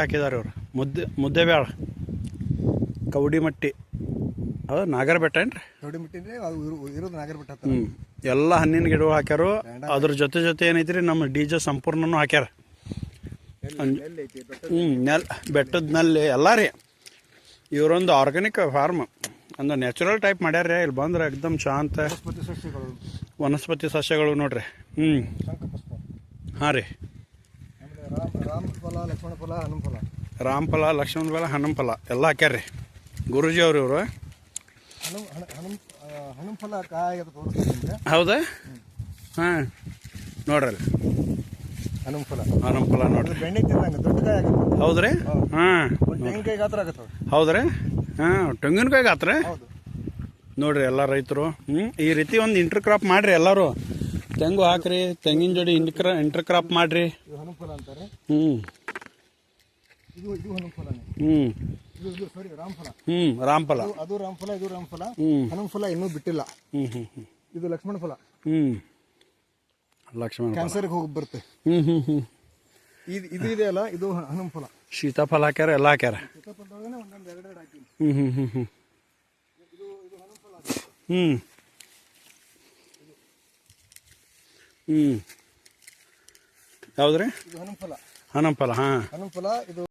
ಹಾಕಿದ್ದಾರೆ ಇವ್ರು ಮುದ್ದೆಬ್ಯಾಳ ಕವಡಿ ಮಟ್ಟಿ ಅದು ನಾಗರ ಬೆಟ್ಟ ಏನ್ರಿ? ಕವಡಿ ಮಟ್ಟಿ ಇರೋದು ನಾಗರ ಬೆಟ್ಟ. ಎಲ್ಲ ಹಣ್ಣಿನ ಗಿಡ ಹಾಕ್ಯಾರು. ಅದ್ರ ಜೊತೆ ಏನೈತ್ರಿ ನಮ್ಮ DJ ಸಂಪೂರ್ಣನೂ ಹಾಕ್ಯಾರ. ಬೆಟ್ಟದ ನಲ್ಲಿ ಎಲ್ಲ ರೀ. ಇವರೊಂದು ಆರ್ಗ್ಯಾನಿಕ್ ಫಾರ್ಮ್ ಒಂದು ನ್ಯಾಚುರಲ್ ಟೈಪ್ ಮಾಡ್ಯಾರ. ಇಲ್ಲಿ ಬಂದ್ರೆ ಎಕ್ದಮ್ ಶಾಂತ ವನಸ್ಪತಿ ಸಸ್ಯಗಳು ನೋಡ್ರಿ. ಹಾಂ ರೀ, ರಾಮಫಲ, ಲಕ್ಷ್ಮಣ ಫಲ, ಹನುಮ ಫಲ. ರಾಮಫಲ, ಲಕ್ಷ್ಮಣ ಫಲ, ಹನುಮ ಫಲ ಎಲ್ಲ ಹಾಕ್ಯಾರ್ರಿ ಗುರೂಜಿ ಅವ್ರು ಇವರು. ಹನುಮ ಫಲ ಕಾಯಿ ತೋರಿಸ್ತೀನಿ. ಹೌದಾ? ಹಾಂ ನೋಡ್ರಿ ಹನುಮ ಫಲ ನೋಡ್ರಿ. ಬೆಣ್ಣೆ ತಿಂದಂಗೆ ದೊಡ್ಡ ಕಾಯಿ ಆಗುತ್ತೆ. ಹೌದ್ರಿ? ಹಾಂ ತೆಂಗಿನಕಾಯಿ ಗಾತ್ರ ಆಗುತ್ತೆ. ಹೌದ್ರಿ? ಹಾಂ ತೆಂಗಿನಕಾಯಿ ಗಾತ್ರ ಹೌದು ನೋಡ್ರಿ. ಎಲ್ಲ ರೈತರು ಈ ರೀತಿ ಒಂದು ಇಂಟರ್ ಕ್ರಾಪ್ ಮಾಡ್ರಿ. ಎಲ್ಲರೂ ತೆಂಗು ಹಾಕ್ರಿ, ತೆಂಗಿನ ಜೋಡಿ ಇಂಟರ್ ಕ್ರಾಪ್ ಮಾಡ್ರಿ. ಹನುಮ ಫಲ ಅಂತಾರೆ. ಇದು ಹನುಮ ಫಲ. ಸಾರಿ, ರಾಮಫಲ. ರಾಮಫಲ. ಅದು ರಾಮಫಲ, ಇದು ರಾಮಫಲ. ಹನುಮ ಫಲ ಇನ್ನೂ ಬಿಟ್ಟಿಲ್ಲ. ಇದು ಲಕ್ಷ್ಮಣ ಫಲ. ಲಕ್ಷ್ಮಣ ಕ್ಯಾನ್ಸರ್ಗೆ ಹೋಗಿ ಬರುತ್ತೆ. ಇದು ಇದೆ ಅಲ್ಲ, ಇದು ಹನುಮ ಫಲ. ಸೀತಾಫಲ ಹಾಕ್ಯಾರ, ಎಲ್ಲ ಹಾಕ್ಯಾರ. ಸೀತಾಫಲದೊಳಗನೆ ಒಂದೊಂದು ಎರಡೆರಡು ಹಾಕಿ. ಇದು ಹನುಮ ಫಲ. ಯಾವ್ದ್ರಿ? ಇದು ಹನುಮ ಫಲ. ಹನುಮ ಫಲ. ಹಾಂ ಹನುಮ ಫಲ ಇದು